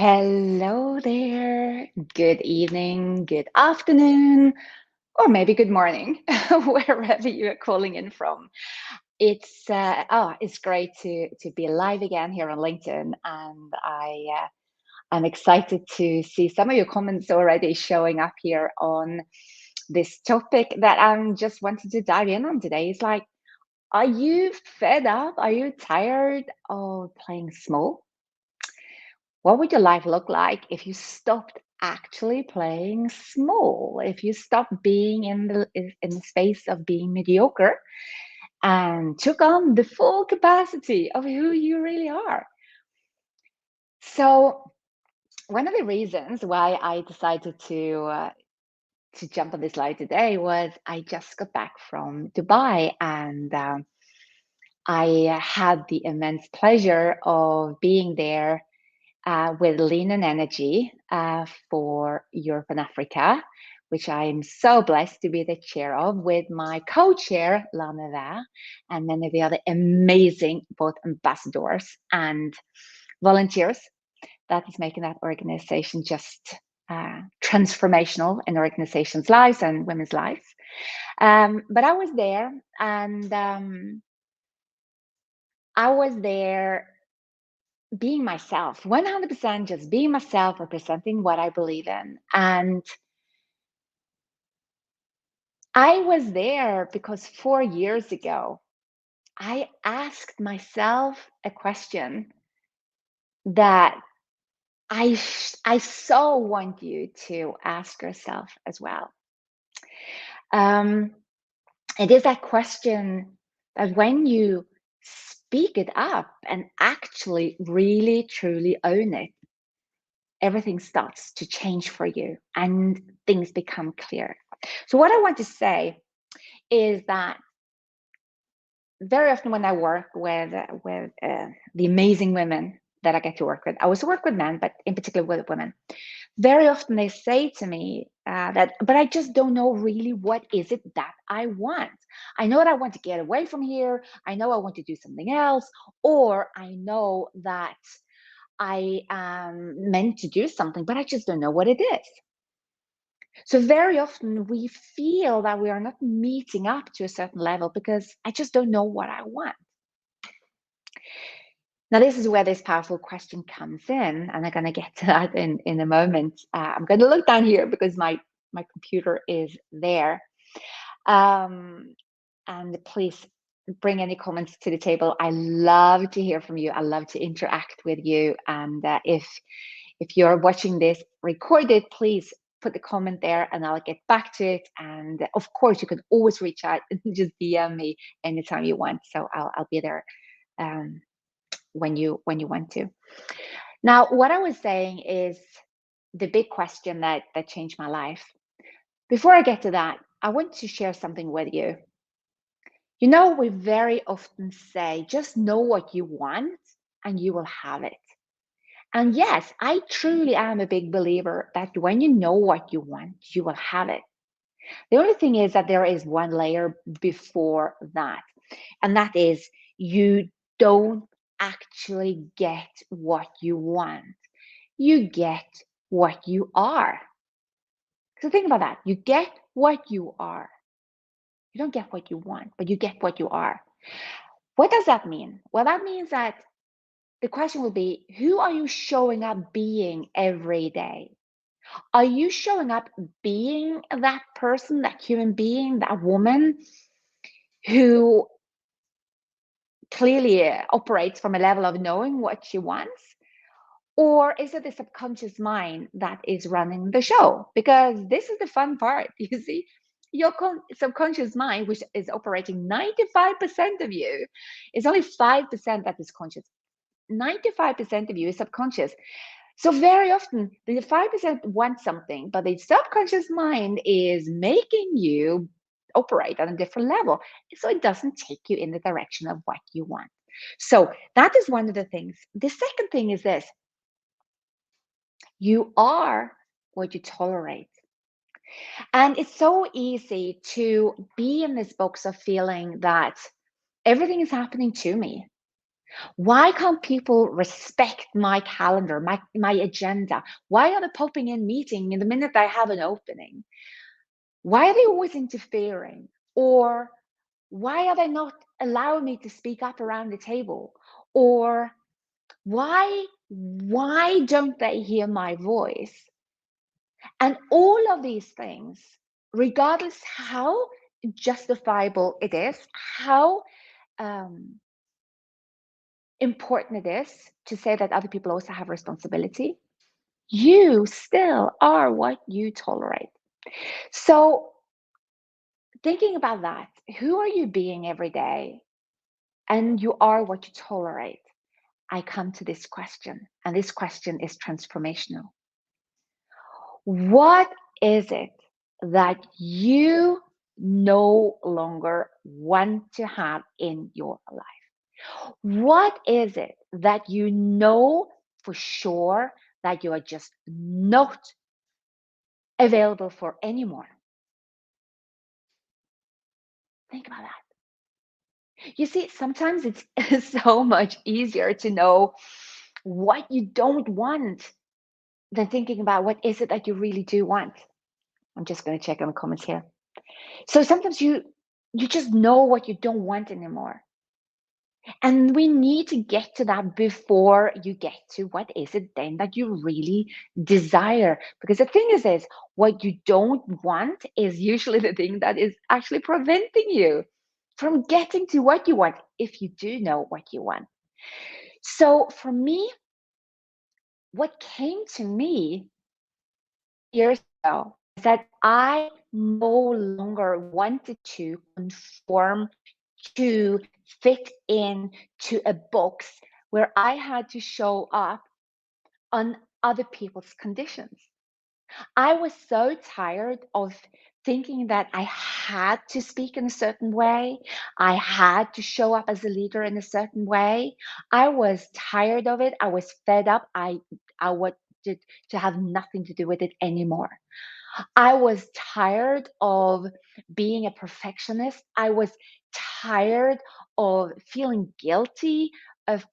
Hello there. Good evening, good afternoon, or maybe good morning, wherever you're calling in from. It's great to be live again here on LinkedIn, and I'm excited to see some of your comments already showing up here on this topic that I'm just wanting to dive in on today. It's like, are you fed up? Are you tired of playing small? What would your life look like if you stopped actually playing small? If you stopped being in the space of being mediocre and took on the full capacity of who you really are? So one of the reasons why I decided to jump on this live today was I just got back from Dubai, and I had the immense pleasure of being there with Lean and Energy for Europe and Africa, which I'm so blessed to be the chair of, with my co-chair, Lana, and many of the other amazing both ambassadors and volunteers that is making that organization just transformational in organizations' lives and women's lives. But I was there, and I was there being myself, 100% just being myself, representing what I believe in. And I was there because 4 years ago, I asked myself a question that I so want you to ask yourself as well. Um, it is that question that when you speak it up and actually really truly own it, everything starts to change for you and things become clear. So, what I want to say is that very often when I work with the amazing women that I get to work with, I also work with men, but in particular with women. Very often they say to me but I just don't know really what is it that I want. I know that I want to get away from here. I know I want to do something else, or I know that I am meant to do something, but I just don't know what it is. So very often we feel that we are not meeting up to a certain level because I just don't know what I want. Now, this is where this powerful question comes in, and I'm going to get to that in a moment. I'm going to look down here because my computer is there. Um, and please bring any comments to the table. I love to hear from you. I love to interact with you. And if you're watching this recorded, please put the comment there and I'll get back to it. And of course, you can always reach out and just DM me anytime you want. So I'll be there when you want to. Now, what I was saying is the big question that changed my life. Before I get to that, I want to share something with you. You know, we very often say, just know what you want and you will have it. And yes, I truly am a big believer that when you know what you want, you will have it. The only thing is that there is one layer before that, and that is you don't actually get what you want. You get what you are. So think about that. You get what you are. You don't get what you want, but you get what you are. What does that mean? Well, that means that the question will be, who are you showing up being every day? Are you showing up being that person, that human being, that woman who clearly operates from a level of knowing what she wants? Or is it the subconscious mind that is running the show? Because this is the fun part, you see. Your subconscious mind, which is operating 95% of you, is only 5% that is conscious. 95% of you is subconscious. So very often the 5% want something, but the subconscious mind is making you operate on a different level. So it doesn't take you in the direction of what you want. So that is one of the things. The second thing is this: you are what you tolerate. And it's so easy to be in this box of feeling that everything is happening to me. Why can't people respect my calendar, my agenda? Why are they popping in meeting in the minute I have an opening? Why are they always interfering? Or why are they not allowing me to speak up around the table? Or why don't they hear my voice? And all of these things, regardless how justifiable it is, how um, important it is to say that other people also have responsibility, you still are what you tolerate. So, thinking about that, who are you being every day? And you are what you tolerate. I come to this question, and this question is transformational. What is it that you no longer want to have in your life? What is it that you know for sure that you are just not available for anymore? Think about that. You see, sometimes it's so much easier to know what you don't want than thinking about what is it that you really do want. I'm just going to check on the comments here. So sometimes you just know what you don't want anymore. And we need to get to that before you get to what is it then that you really desire. Because the thing is this, what you don't want is usually the thing that is actually preventing you from getting to what you want if you do know what you want. So for me, what came to me years ago is that I no longer wanted to conform to fit in to a box where I had to show up on other people's conditions. I was so tired of thinking that I had to speak in a certain way. I had to show up as a leader in a certain way. I was tired of it. I was fed up. I wanted to have nothing to do with it anymore. I was tired of being a perfectionist. I was tired of feeling guilty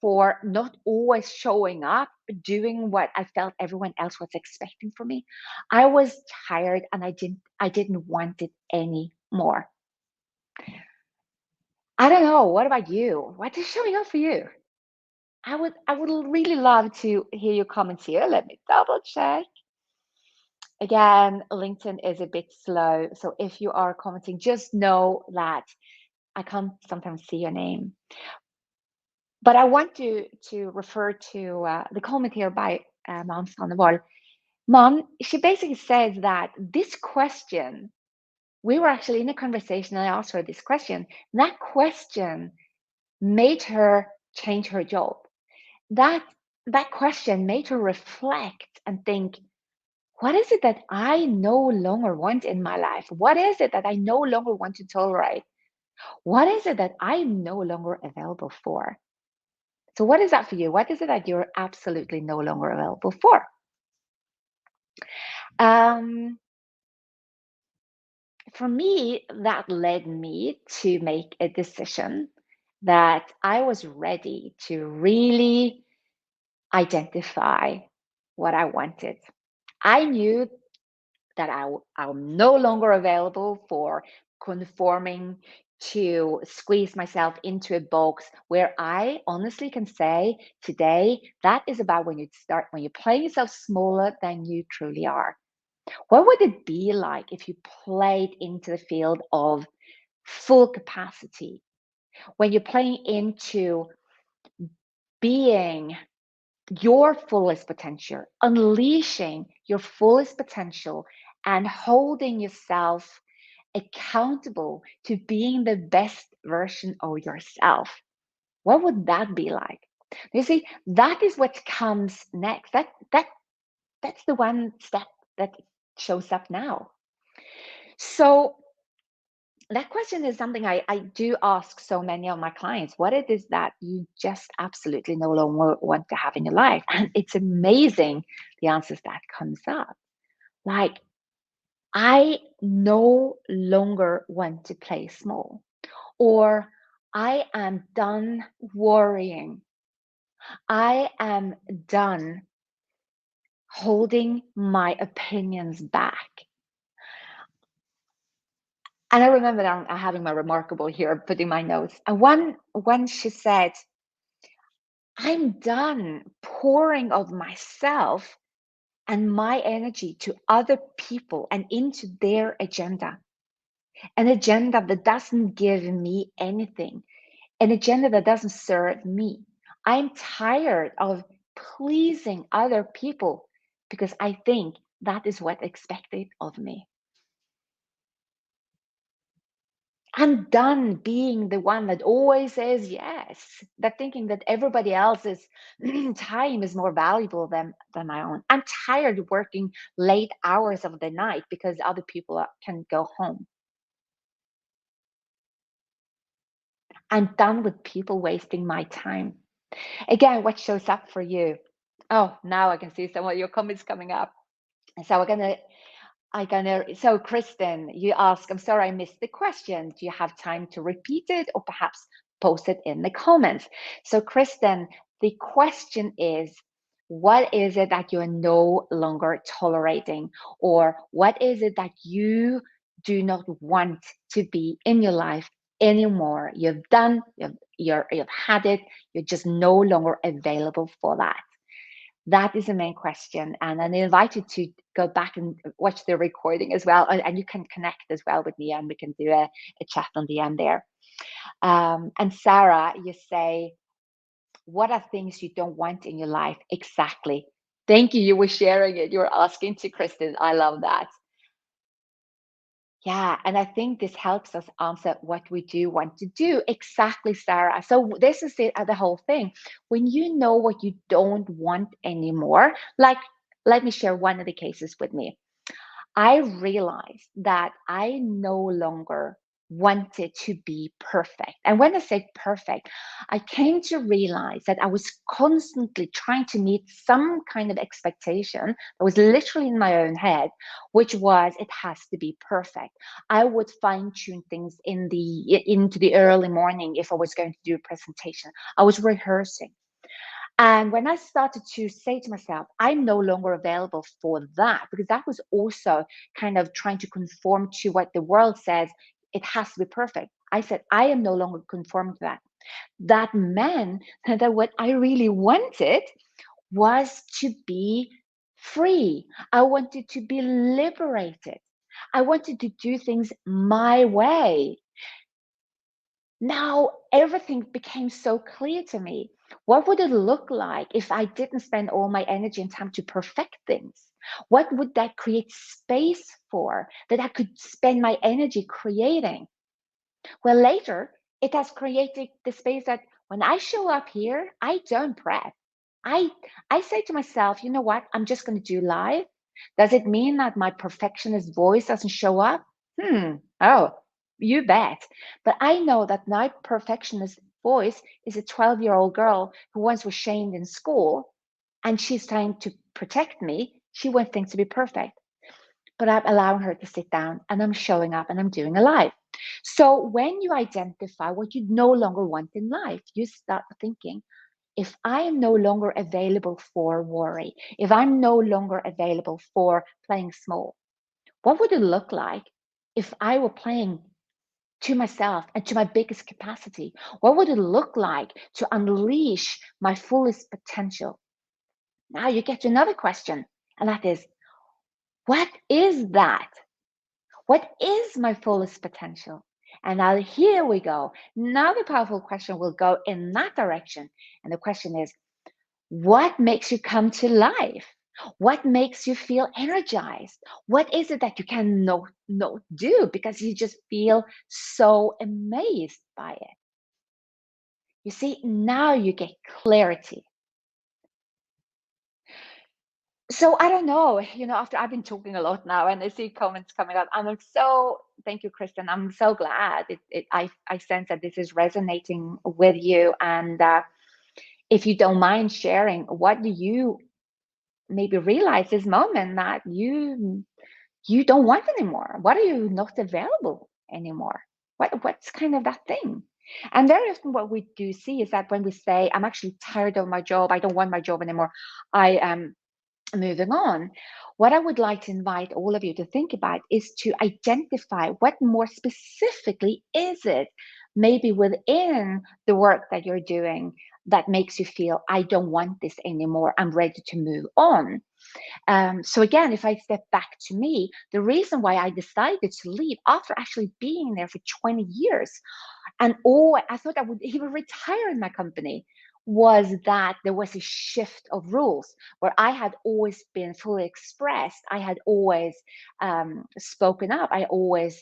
for not always showing up, doing what I felt everyone else was expecting from me. I was tired and I didn't want it anymore. I don't know. What about you? What is showing up for you? I would really love to hear your comments here. Let me double check. Again, LinkedIn is a bit slow. So if you are commenting, just know that I can't sometimes see your name. But I want to refer to the comment here by Mom Sandoval. Mom, she basically says that this question, we were actually in a conversation and I asked her this question. That question made her change her job. That that question made her reflect and think, what is it that I no longer want in my life? What is it that I no longer want to tolerate? What is it that I'm no longer available for? So, what is that for you? What is it that you're absolutely no longer available for? Um, for me, that led me to make a decision that I was ready to really identify what I wanted. I knew that I'm no longer available for conforming to squeeze myself into a box where I honestly can say today that is about when you're playing yourself smaller than you truly are. What would it be like if you played into the field of full capacity? When you're playing into being your fullest potential, unleashing your fullest potential, and holding yourself accountable to being the best version of yourself. What would that be like? You see, that is what comes next. That's the one step that shows up now. So that question is something I do ask so many of my clients. What it is that you just absolutely no longer want to have in your life? And it's amazing the answers that comes up. Like, I no longer want to play small, or I am done worrying I am done holding my opinions back. And I remember that I'm having my remarkable here, putting my notes. And when she said, I'm done pouring of myself and my energy to other people and into their agenda, an agenda that doesn't give me anything, an agenda that doesn't serve me. I'm tired of pleasing other people because I think that is what expected of me. I'm done being the one that always says yes, that thinking that everybody else's time is more valuable than my own. I'm tired of working late hours of the night because other people can go home. I'm done with people wasting my time. Again, what shows up for you? Oh, now I can see some of your comments coming up. So so Kristen, you ask, I'm sorry I missed the question. Do you have time to repeat it or perhaps post it in the comments? So Kristen, the question is, what is it that you're no longer tolerating? Or what is it that you do not want to be in your life anymore? You've done, you've had it, you're just no longer available for that. That is the main question. And I invite you to go back and watch the recording as well. And you can connect as well with me and we can do a chat on the end there. And Sarah, you say, what are things you don't want in your life? Exactly. Thank you. You were sharing it. You were asking to Kristen. I love that. Yeah, and I think this helps us answer what we do want to do. Exactly, Sarah. So this is the whole thing. When you know what you don't want anymore, like let me share one of the cases with me. I realized that I no longer wanted to be perfect. And when I say perfect, I came to realize that I was constantly trying to meet some kind of expectation that was literally in my own head, which was it has to be perfect. I would fine tune things into the early morning if I was going to do a presentation. I was rehearsing. And when I started to say to myself, I'm no longer available for that, because that was also kind of trying to conform to what the world says, it has to be perfect. I said, I am no longer conforming to that. That meant that what I really wanted was to be free. I wanted to be liberated. I wanted to do things my way. Now everything became so clear to me. What would it look like if I didn't spend all my energy and time to perfect things? What would that create space for that I could spend my energy creating? Well, later, it has created the space that when I show up here, I don't prep. I I say to myself, you know what? I'm just going to do live. Does it mean that my perfectionist voice doesn't show up? Oh, you bet. But I know that my perfectionist voice is a 12-year-old girl who once was shamed in school and she's trying to protect me. She wants things to be perfect, but I'm allowing her to sit down and I'm showing up and I'm doing a live. So when you identify what you no longer want in life, you start thinking, if I am no longer available for worry, if I'm no longer available for playing small, what would it look like if I were playing to myself and to my biggest capacity? What would it look like to unleash my fullest potential? Now you get to another question, and that is, what is that? What is my fullest potential? And now here we go. Now the powerful question will go in that direction. And the question is, what makes you come to life? What makes you feel energized? What is it that you can not do because you just feel so amazed by it? You see, now you get clarity. So I don't know, after I've been talking a lot now and I see comments coming up, thank you, Kristen. I'm so glad I sense that this is resonating with you. And if you don't mind sharing, what do you maybe realize this moment that you don't want anymore? What are you not available anymore? What's kind of that thing? And very often what we do see is that when we say, I'm actually tired of my job, I don't want my job anymore, I am moving on. What I would like to invite all of you to think about is to identify what more specifically is it, maybe within the work that you're doing, that makes you feel, I don't want this anymore, I'm ready to move on. So again, if I step back to me, the reason why I decided to leave after actually being there for 20 years, and I thought I would even retire in my company, was that there was a shift of rules where I had always been fully expressed. I had always spoken up. I always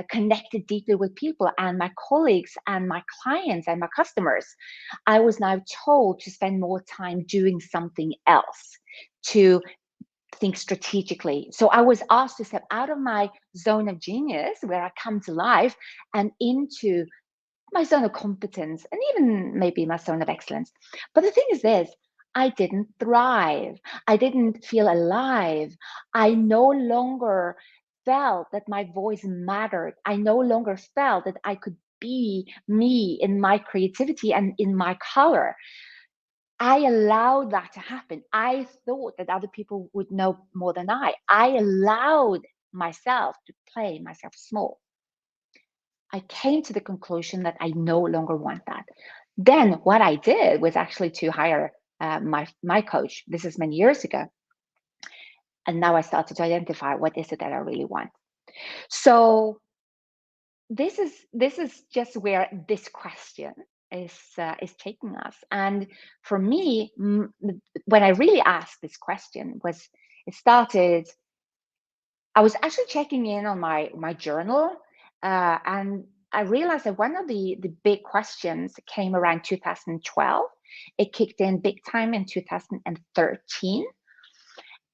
connected deeply with people and my colleagues and my clients and my customers. I was now told to spend more time doing something else, to think strategically. So I was asked to step out of my zone of genius, where I come to life, and into my zone of competence and even maybe my zone of excellence. But the thing is this, I didn't thrive. I didn't feel alive. I no longer felt that my voice mattered. I no longer felt that I could be me in my creativity and in my color. I allowed that to happen. I thought that other people would know more than I. I allowed myself to play myself small. I came to the conclusion that I no longer want that. Then what I did was actually to hire my coach. This is many years ago, and now I started to identify what is it that I really want. So this is just where this question is taking us. And for me, when I really asked this question, was it started. I was actually checking in on my journal, and I realized that one of the big questions came around 2012. It kicked in big time in 2013,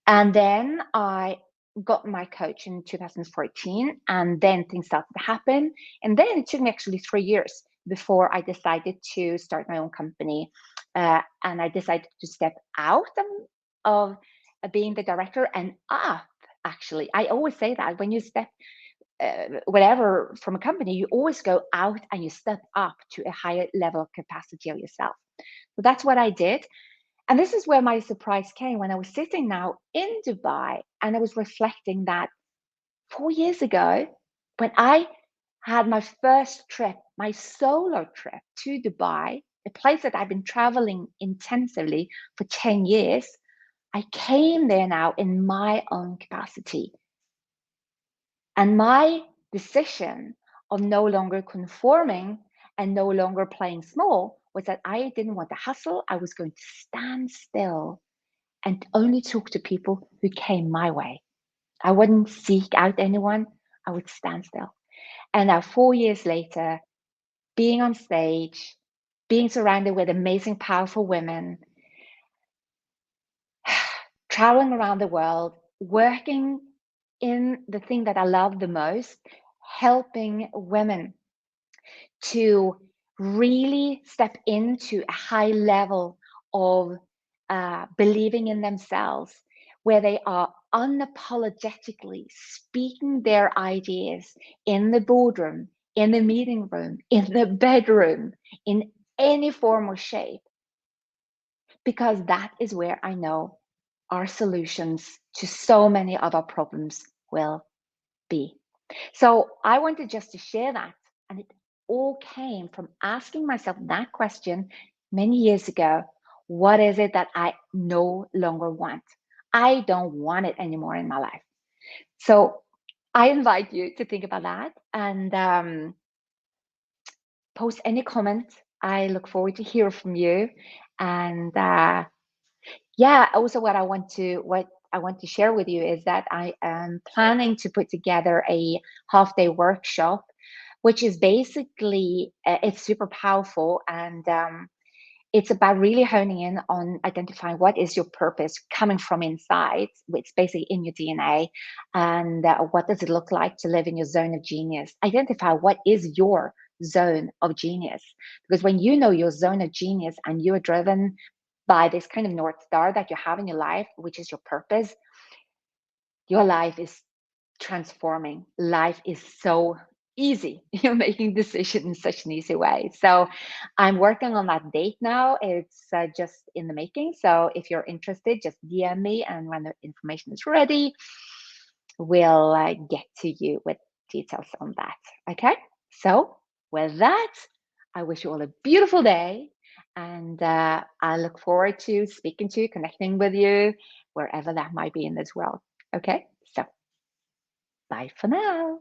and then I got my coach in 2014, and then things started to happen. And then it took me actually 3 years before I decided to start my own company, and I decided to step out of being the director and up. Actually, I always say that when you step whatever from a company, you always go out and you step up to a higher level of capacity of yourself. So that's what I did. And this is where my surprise came when I was sitting now in Dubai and I was reflecting that 4 years ago, when I had my first trip, my solo trip to Dubai, a place that I've been traveling intensively for 10 years, I came there now in my own capacity. And my decision of no longer conforming and no longer playing small was that I didn't want to hustle. I was going to stand still and only talk to people who came my way. I wouldn't seek out anyone. I would stand still. And now, 4 years later, being on stage, being surrounded with amazing, powerful women, traveling around the world, working in the thing that I love the most, helping women to really step into a high level of believing in themselves, where they are unapologetically speaking their ideas in the boardroom, in the meeting room, in the bedroom, in any form or shape, because that is where I know our solutions to so many of our problems will be. So I wanted just to share that. And it all came from asking myself that question many years ago. What is it that I no longer want? I don't want it anymore in my life. So I invite you to think about that and post any comment. I look forward to hear from you. And yeah, also what I want to share with you is that I am planning to put together a half-day workshop, which is basically it's super powerful, and it's about really honing in on identifying what is your purpose coming from inside. It's basically in your DNA, and what does it look like to live in your zone of genius. Identify what is your zone of genius, because when you know your zone of genius and you're driven by this kind of North Star that you have in your life, which is your purpose, your life is transforming. Life is so easy. You're making decisions in such an easy way. So I'm working on that date now. It's just in the making. So if you're interested, just DM me, and when the information is ready, we'll get to you with details on that. Okay. So with that, I wish you all a beautiful day, and I look forward to speaking to you, connecting with you, wherever that might be in this world. Okay. So bye for now.